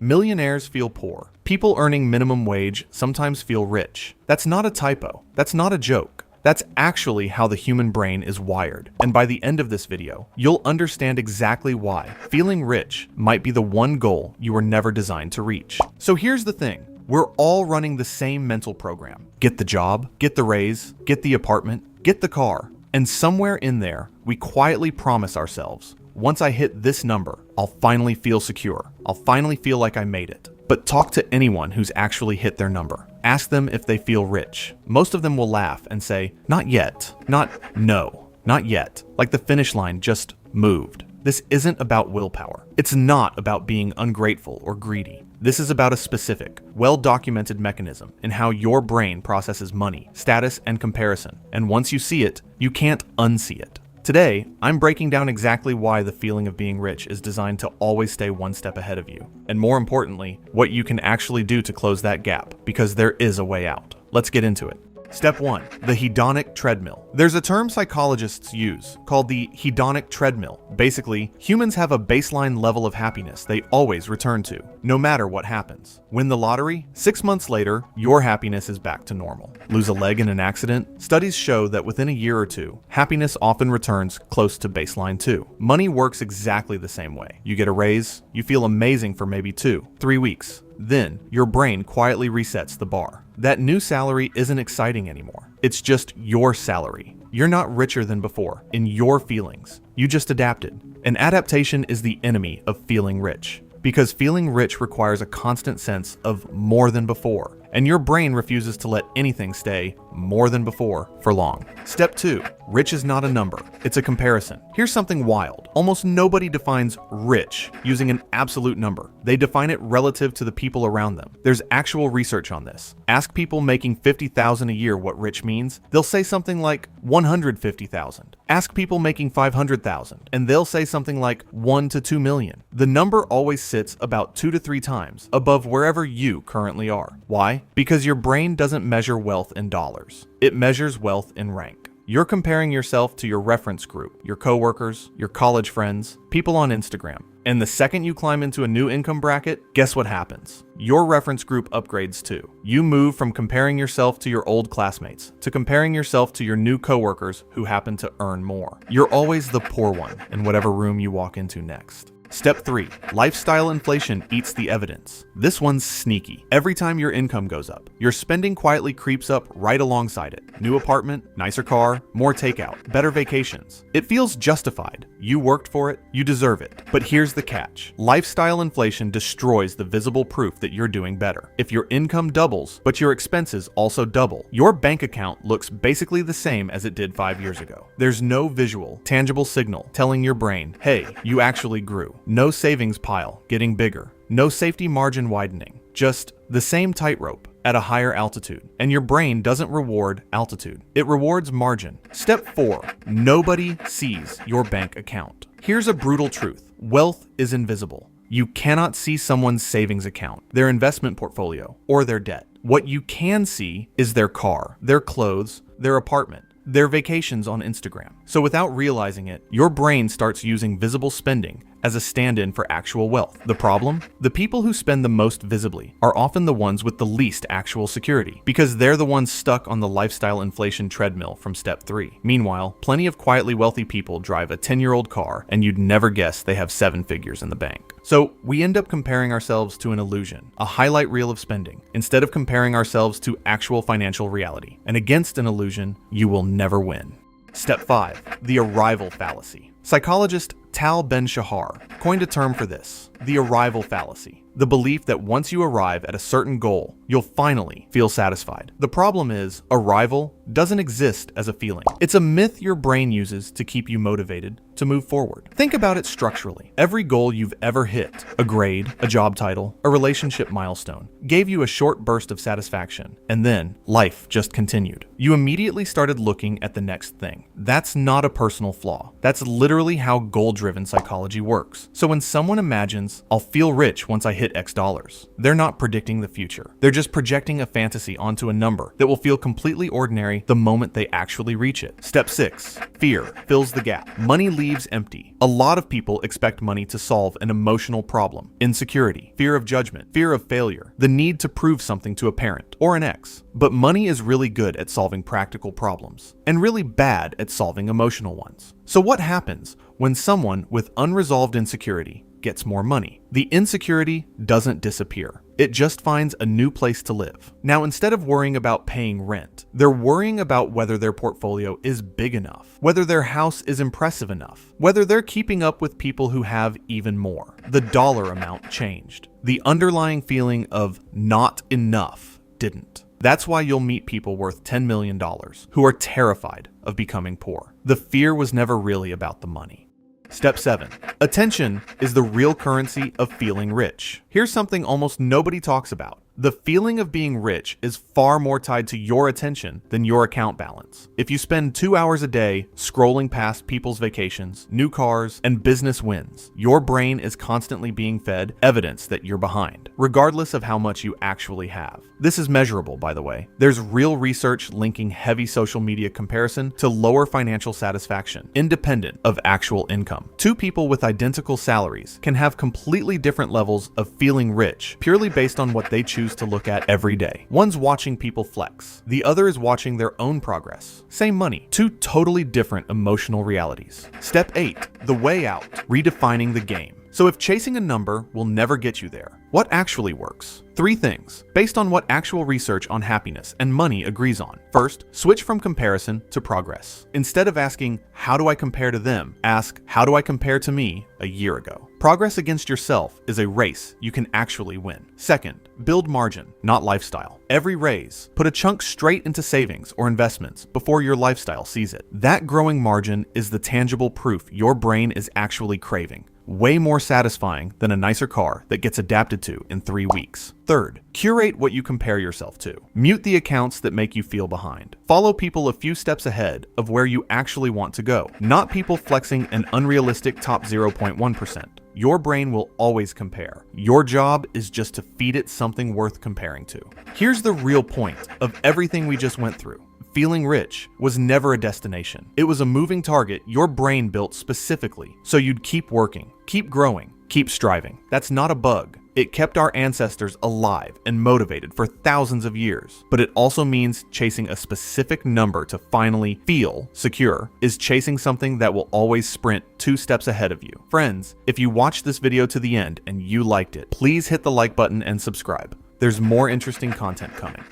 Millionaires feel poor. People earning minimum wage sometimes feel rich. That's not a typo. That's not a joke. That's actually how the human brain is wired. And by the end of this video, you'll understand exactly why feeling rich might be the one goal you were never designed to reach. So here's the thing. We're all running the same mental program. Get the job, get the raise, get the apartment, get the car. And somewhere in there, we quietly promise ourselves, once I hit this number, I'll finally feel secure. I'll finally feel like I made it. But talk to anyone who's actually hit their number. Ask them if they feel rich. Most of them will laugh and say, not yet. Not yet. Like the finish line just moved. This isn't about willpower. It's not about being ungrateful or greedy. This is about a specific, well-documented mechanism in how your brain processes money, status, and comparison. And once you see it, you can't unsee it. Today, I'm breaking down exactly why the feeling of being rich is designed to always stay one step ahead of you. And more importantly, what you can actually do to close that gap, because there is a way out. Let's get into it. Step 1. The hedonic treadmill. There's a term psychologists use called the hedonic treadmill. Basically, humans have a baseline level of happiness they always return to, no matter what happens. Win the lottery, 6 months later, your happiness is back to normal. Lose a leg in an accident? Studies show that within a year or two, happiness often returns close to baseline too. Money works exactly the same way. You get a raise, you feel amazing for maybe 2-3 weeks. Then, your brain quietly resets the bar. That new salary isn't exciting anymore. It's just your salary. You're not richer than before in your feelings. You just adapted. And adaptation is the enemy of feeling rich. Because feeling rich requires a constant sense of more than before. And your brain refuses to let anything stay more than before for long. Step 2. Rich is not a number. It's a comparison. Here's something wild. Almost nobody defines rich using an absolute number. They define it relative to the people around them. There's actual research on this. Ask people making $50,000 a year what rich means. They'll say something like $150,000. Ask people making $500,000 and they'll say something like $1 to $2 million. The number always sits about 2 to 3 times above wherever you currently are. Why? Because your brain doesn't measure wealth in dollars. It measures wealth in rank. You're comparing yourself to your reference group, your coworkers, your college friends, people on Instagram. And the second you climb into a new income bracket, guess what happens? Your reference group upgrades too. You move from comparing yourself to your old classmates to comparing yourself to your new coworkers who happen to earn more. You're always the poor one in whatever room you walk into next. Step 3. Lifestyle inflation eats the evidence. This one's sneaky. Every time your income goes up, your spending quietly creeps up right alongside it. New apartment, nicer car, more takeout, better vacations. It feels justified. You worked for it, you deserve it. But here's the catch. Lifestyle inflation destroys the visible proof that you're doing better. If your income doubles, but your expenses also double, your bank account looks basically the same as it did 5 years ago. There's no visual, tangible signal telling your brain, hey, you actually grew. No savings pile getting bigger. No safety margin widening. Just the same tightrope at a higher altitude. And your brain doesn't reward altitude. It rewards margin. Step 4. Nobody sees your bank account. Here's a brutal truth. Wealth is invisible. You cannot see someone's savings account, their investment portfolio, or their debt. What you can see is their car, their clothes, their apartment, their vacations on Instagram. So without realizing it, your brain starts using visible spending as a stand-in for actual wealth. The problem? The people who spend the most visibly are often the ones with the least actual security, because they're the ones stuck on the lifestyle inflation treadmill from step 3. Meanwhile, plenty of quietly wealthy people drive a 10-year-old car, and you'd never guess they have 7 figures in the bank. So we end up comparing ourselves to an illusion, a highlight reel of spending, instead of comparing ourselves to actual financial reality. And against an illusion, you will never win. Step 5. The arrival fallacy. Psychologist Tal Ben-Shahar coined a term for this, the arrival fallacy. The belief that once you arrive at a certain goal, you'll finally feel satisfied. The problem is, arrival doesn't exist as a feeling. It's a myth your brain uses to keep you motivated to move forward. Think about it structurally. Every goal you've ever hit, a grade, a job title, a relationship milestone, gave you a short burst of satisfaction, and then life just continued. You immediately started looking at the next thing. That's not a personal flaw. That's literally how goal-driven data-driven psychology works. So when someone imagines, I'll feel rich once I hit X dollars, they're not predicting the future. They're just projecting a fantasy onto a number that will feel completely ordinary the moment they actually reach it. Step 6. Fear fills the gap. Money leaves empty. A lot of people expect money to solve an emotional problem. Insecurity, fear of judgment, fear of failure, the need to prove something to a parent or an ex. But money is really good at solving practical problems and really bad at solving emotional ones. So what happens when someone with unresolved insecurity gets more money? The insecurity doesn't disappear. It just finds a new place to live. Now, instead of worrying about paying rent, they're worrying about whether their portfolio is big enough, whether their house is impressive enough, whether they're keeping up with people who have even more. The dollar amount changed. The underlying feeling of not enough didn't. That's why you'll meet people worth $10 million who are terrified of becoming poor. The fear was never really about the money. Step 7. Attention is the real currency of feeling rich. Here's something almost nobody talks about. The feeling of being rich is far more tied to your attention than your account balance. If you spend 2 hours a day scrolling past people's vacations, new cars, and business wins, your brain is constantly being fed evidence that you're behind, regardless of how much you actually have. This is measurable, by the way. There's real research linking heavy social media comparison to lower financial satisfaction, independent of actual income. Two people with identical salaries can have completely different levels of feeling rich, purely based on what they choose to look at every day. One's watching people flex. The other is watching their own progress. Same money. Two totally different emotional realities. Step 8. The way out. Redefining the game. So if chasing a number will never get you there, what actually works? 3 things, based on what actual research on happiness and money agrees on. First, switch from comparison to progress. Instead of asking, how do I compare to them? Ask, how do I compare to me a year ago? Progress against yourself is a race you can actually win. Second, build margin, not lifestyle. Every raise, put a chunk straight into savings or investments before your lifestyle sees it. That growing margin is the tangible proof your brain is actually craving. Way more satisfying than a nicer car that gets adapted to in 3 weeks. Third, curate what you compare yourself to. Mute the accounts that make you feel behind. Follow people a few steps ahead of where you actually want to go, not people flexing an unrealistic top 0.1%. Your brain will always compare. Your job is just to feed it something worth comparing to. Here's the real point of everything we just went through. Feeling rich was never a destination. It was a moving target your brain built specifically so you'd keep working, keep growing, keep striving. That's not a bug. It kept our ancestors alive and motivated for thousands of years. But it also means chasing a specific number to finally feel secure is chasing something that will always sprint 2 steps ahead of you. Friends, if you watched this video to the end and you liked it, please hit the like button and subscribe. There's more interesting content coming.